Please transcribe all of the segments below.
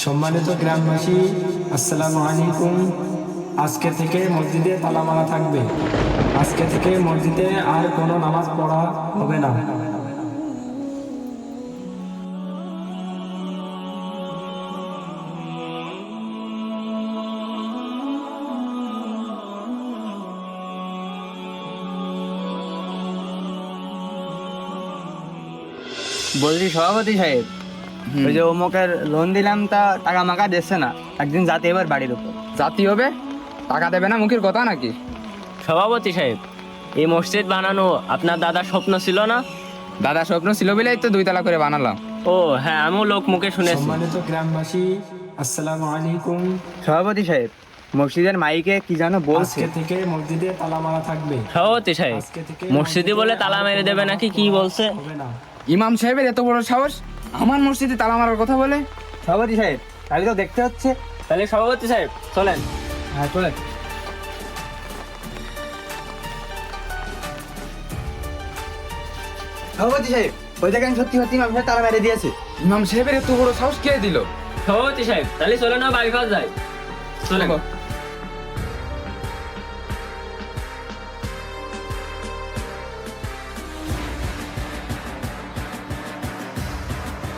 সম্মানিত গ্রামবাসী, আসসালামু আলাইকুম। আজকে থেকে মসজিদে তালা মারা থাকবে। আজকে থেকে মসজিদে আর কোনো নামাজ পড়া হবে না। বলছি সভাপতি সাহেব, ওই যে অমুকের লোন দিলাম তা টাকা মাকা দিচ্ছে না, একদিন যাতে এবার বাড়ির উপর জাতি হবে, টাকা দেবে না মুখের কথা নাকি? সভাপতি সাহেব, এই মসজিদ বানানো আপনার দাদার স্বপ্ন ছিল না? দাদা স্বপ্ন ছিল বলেই তো 2 তলা করে বানালাম। ও হ্যাঁ, আমিও লোক মুখে শুনেছি। সম্মানিত গ্রামবাসী, আসসালামু আলাইকুম। সভাপতি সাহেব, মসজিদের মাইকে কি যেন বলছে। আজকে থেকে মসজিদে তালা মারা থাকবে। সভাপতি সাহেব, আজকে থেকে মসজিদে বলে তালা মেরে দেবে নাকি কি বলছে? হবে না। ইমাম সাহেবের এত বড় সাহস, আমার মসজিদে তালা মারার কথা বলে? সভাপতি সাহেব, তাহলে তো দেখতে হচ্ছে। তাহলে সভাপতি সাহেব চলেন। হ্যাঁ চলে। সভাপতি সাহেব, ওই দেখেন সত্যি সত্যি ইমাম সাহেব তালা মেরে দিয়েছে। ইমাম সাহেবের এত বড় সাহস কে দিল? সভাপতি সাহেব, তাহলে চলে না বাড়ি পাওয়া যায়। চলেন।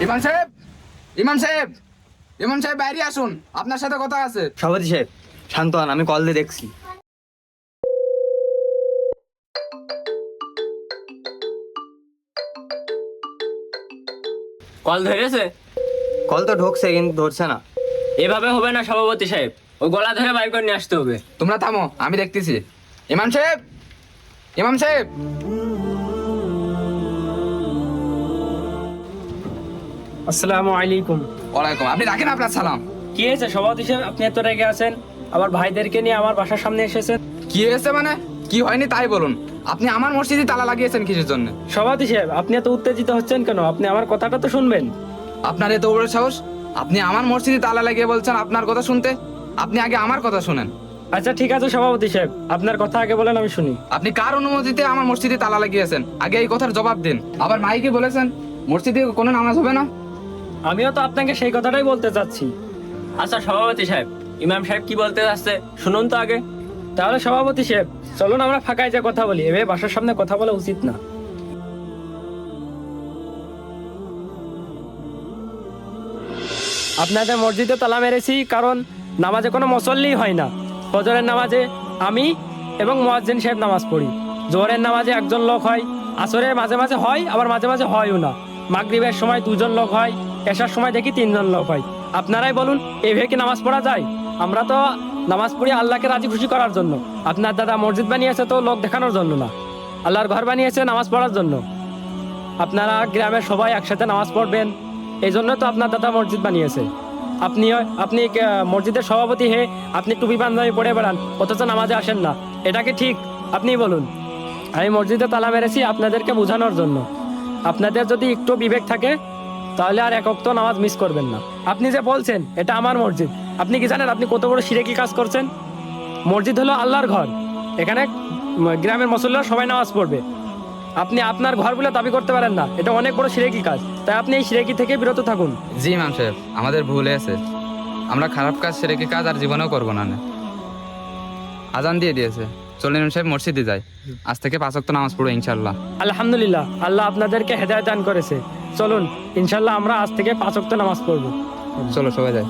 ইমাম সাহেব, ইমাম সাহেব, ইমাম সাহেব বাইরে আসুন, আপনার সাথে কথা আছে। সভাপতি সাহেব শান্ত হন, আমি কল দিয়ে দেখছি। কল ধরেছে? কল তো ঢুকছে কিন্তু ধরছে না। এভাবে হবে না সভাপতি সাহেব, ওই গলা ধরে বাইর করে নিয়ে আসতে হবে। তোমরা থামো, আমি দেখতেছি। ইমাম সাহেব, ইমাম সাহেব। আসসালামু আলাইকুম। ওয়ালাইকুম। আপনি রাখেন আপনার সালাম। কি হয়েছে সভাপতি সাহেব, আপনি এত রেগে আছেন? আবার ভাইদেরকে নিয়ে আমার বাসার সামনে এসেছেন। কি হয়েছে মানে? কি হয়নি তাই বলুন। আপনি আমার মসজিদে তালা লাগিয়েছেন কিসের জন্য? সভাপতি সাহেব, আপনি এত উত্তেজিত হচ্ছেন কেন? আপনি আমার কথাটা তো শুনবেন। আপনার এত বড় সাহস, আপনি আমার মসজিদে তালা লাগিয়ে বলছেন আপনার কথা শুনতে? আপনি আগে আমার কথা শুনেন। আচ্ছা ঠিক আছে সভাপতি সাহেব, আপনার কথা আগে বলেন, আমি শুনি। আপনি কার অনুমতিতে আমার মসজিদে তালা লাগিয়েছেন? আগে এই কথার জবাব দিন। আবার মাইকে বলেছেন মসজিদে কোনো নামাজ হবে না। আমিও তো আপনাকে সেই কথাটাই বলতে চাচ্ছি। আচ্ছা সভাপতি সাহেব, ইমাম সাহেব কি বলতে যাচ্ছে শুনুন তো আগে। তাহলে সভাপতি সাহেব চলুন আমরা ফাঁকায় যে কথা বলি, এভাবে বাসার সামনে কথা বলা উচিত না। আপনাদের মসজিদে তালা মেরেছি কারণ নামাজে কোনো মুসল্লি হয় না। ফজরের নামাজে আমি এবং মুয়াজ্জিন সাহেব নামাজ পড়ি। জোহরের নামাজে একজন লোক হয়, আসরের মাঝে মাঝে হয়, আবার মাঝে মাঝে হয়ও না। মাগরিবের সময় 2 জন লোক হয়, এশার সময় দেখি 3 জন লোক হয়। আপনারাই বলুন এভাবে কি নামাজ পড়া যায়? আমরা তো নামাজ পড়ি আল্লাহকে রাজি খুশি করার জন্য। আপনার দাদা মসজিদ বানিয়েছে তো লোক দেখানোর জন্য না, আল্লাহর ঘর বানিয়েছে নামাজ পড়ার জন্য। আপনারা গ্রামের সবাই একসাথে নামাজ পড়বেন, এই জন্য তো আপনার দাদা মসজিদ বানিয়েছে। আপনি মসজিদের সভাপতি হয়ে আপনি টুপি পাঞ্জাবি পরে বেড়ান, অথচ নামাজে আসেন না, এটা কি ঠিক? আপনি বলুন। আমি মসজিদে তালা মেরেছি আপনাদেরকে বোঝানোর জন্য। আপনাদের যদি একটু বিবেক থাকে তাহলে আর এক ওয়াক্ত নামাজ মিস করবেন না। আপনি যে বলছেন এটা আমার মসজিদ, আপনি কি জানেন আপনি কত বড় শিরকি কাজ করছেন? মসজিদ হলো আল্লাহর ঘর, এখানে গ্রামের মুসল্লিরা সবাই নামাজ পড়বে। আপনি আপনার ঘর বলে দাবি করতে পারেন না, এটা অনেক বড় শিরকি কাজ। তাই আপনি এই শিরকি থেকে বিরত থাকুন। জি ইমাম সাহেব, আমাদের ভুল হয়েছে। আমরা খারাপ কাজ সেরেকি কাজ আর জীবনেও করবো না। আজান দিয়ে দিয়েছে, চলুন ইমাম সাহেব মসজিদে যাই। আজ থেকে 5 ওয়াক্ত নামাজ পড়বো ইনশাল্লাহ। আলহামদুলিল্লাহ, আল্লাহ আপনাদেরকে হেদায়েত দান করেছে। চলুন ইনশাল্লাহ আমরা আজ থেকে 5 ওয়াক্ত নামাজ পড়বো। চলো সবাই যাই।